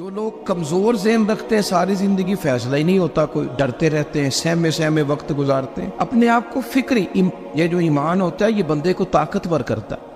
جو لوگ کمزور ذہن رکھتے ہیں ساری زندگی فیصلہ ہی نہیں ہوتا، کوئی ڈرتے رہتے ہیں، سہمے سہمے وقت گزارتے ہیں، اپنے آپ کو فکری یہ جو ایمان ہوتا ہے یہ بندے کو طاقتور کرتا ہے،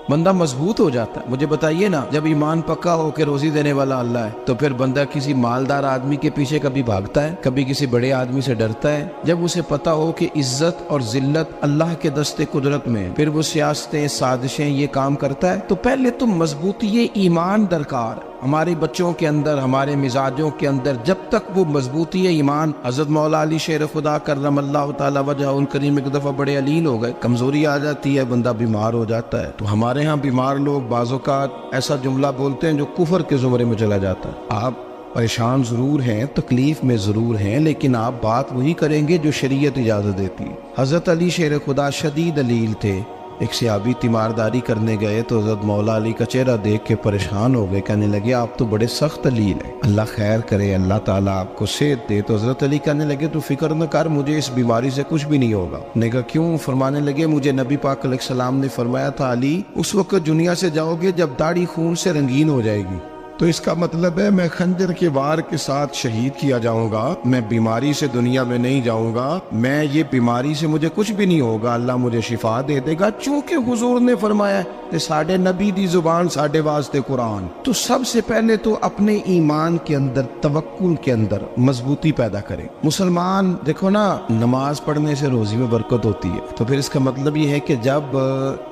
بندہ مضبوط ہو جاتا ہے۔ مجھے بتائیے نا، جب ایمان پکا ہو کہ روزی دینے والا اللہ ہے تو پھر بندہ کسی مالدار آدمی کے پیچھے کبھی بھاگتا ہے، کبھی کسی بڑے آدمی سے ڈرتا ہے؟ جب اسے پتا ہو کہ عزت اور ذلت اللہ کے دستے قدرت میں ہے، پھر وہ سیاستیں سازشیں یہ کام کرتا ہے۔ تو پہلے تو مضبوطی ایمان درکار ہے ہمارے بچوں کے اندر، ہمارے مزاجوں کے اندر۔ جب تک وہ مضبوطی ایمان، حضرت مولا علی شیر خدا کرم اللہ تعالی وجہ الکریم ایک دفعہ بڑے علیل ہو گئے، کمزوری آ جاتی ہے، بندہ بیمار ہو جاتا ہے۔ تو ہمارے ہاں بیمار لوگ بعض اوقات ایسا جملہ بولتے ہیں جو کفر کے زمرے میں چلا جاتا ہے۔ آپ پریشان ضرور ہیں، تکلیف میں ضرور ہیں، لیکن آپ بات وہی کریں گے جو شریعت اجازت دیتی ہے۔ حضرت علی شیر خدا شدید علیل تھے، ایک صحابی تیمارداری کرنے گئے تو حضرت مولا علی کا چہرہ دیکھ کے پریشان ہو گئے، کہنے لگے آپ تو بڑے سخت علیل ہیں، اللہ خیر کرے، اللہ تعالیٰ آپ کو صحت دے۔ تو حضرت علی کہنے لگے تو فکر نہ کر، مجھے اس بیماری سے کچھ بھی نہیں ہوگا۔ نے کہا کیوں؟ فرمانے لگے مجھے نبی پاک علیہ السلام نے فرمایا تھا علی اس وقت دنیا سے جاؤ گے جب داڑھی خون سے رنگین ہو جائے گی، تو اس کا مطلب ہے میں خنجر کے وار کے ساتھ شہید کیا جاؤں گا، میں بیماری سے دنیا میں نہیں جاؤں گا، میں یہ بیماری سے مجھے کچھ بھی نہیں ہوگا، اللہ مجھے شفا دے دے گا، چونکہ حضور نے فرمایا کہ ساڈے نبی دی زبان ساڈے واسطے قرآن۔ تو سب سے پہلے تو اپنے ایمان کے اندر، توکل کے اندر مضبوطی پیدا کریں۔ مسلمان دیکھو نا، نماز پڑھنے سے روزی میں برکت ہوتی ہے، تو پھر اس کا مطلب یہ ہے کہ جب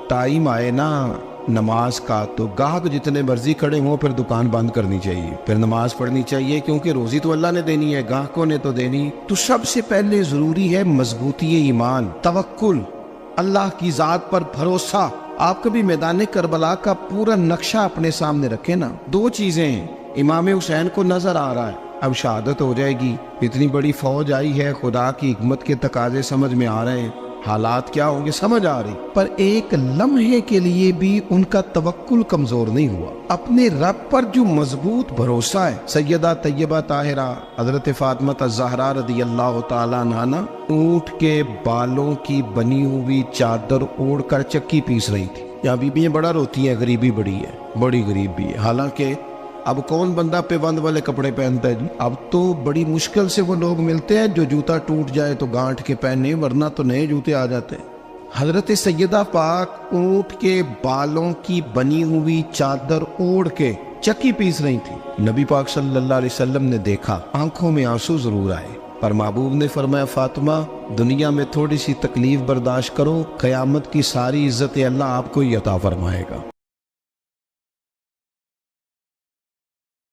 ٹائم آئے نا نماز کا تو گاہک جتنے مرضی کھڑے ہوں پھر دکان بند کرنی چاہیے، پھر نماز پڑھنی چاہیے، کیونکہ روزی تو اللہ نے دینی ہے، گاہکوں نے تو دینی۔ تو سب سے پہلے ضروری ہے مضبوطی ایمان، توکل، اللہ کی ذات پر بھروسہ۔ آپ کبھی میدان کربلا کا پورا نقشہ اپنے سامنے رکھیں نا، دو چیزیں ہیں، امام حسین کو نظر آ رہا ہے اب شہادت ہو جائے گی، اتنی بڑی فوج آئی ہے، خدا کی حکمت کے تقاضے سمجھ میں آ رہے ہیں، حالات کیا ہوں گے سمجھ آ رہی، پر ایک لمحے کے لیے بھی ان کا توکل کمزور نہیں ہوا۔ اپنے رب پر جو مضبوط بھروسہ ہے، سیدہ طیبہ طاہرہ حضرت فاطمہ الزہرا رضی اللہ تعالیٰ عنہا اونٹ کے بالوں کی بنی ہوئی چادر اوڑھ کر چکی پیس رہی تھی۔ یہاں بیویاں بڑا روتی ہیں، غریبی بڑی ہے، بڑی غریب بھی ہے، حالانکہ اب کون بندہ پیبند والے کپڑے پہنتا ہے جی؟ اب تو بڑی مشکل سے وہ لوگ ملتے ہیں جو جوتا ٹوٹ جائے تو گانٹھ کے پہنے، ورنہ تو نئے جوتے آ جاتے ہیں۔ حضرت سیدہ پاک اونٹ کے بالوں کی بنی ہوئی چادر اوڑھ کے چکی پیس رہی تھی۔ نبی پاک صلی اللہ علیہ وسلم نے دیکھا، آنکھوں میں آنسو ضرور آئے، پر محبوب نے فرمایا فاطمہ دنیا میں تھوڑی سی تکلیف برداشت کرو، قیامت کی ساری عزت اللہ آپ کو ہی عطا فرمائے گا۔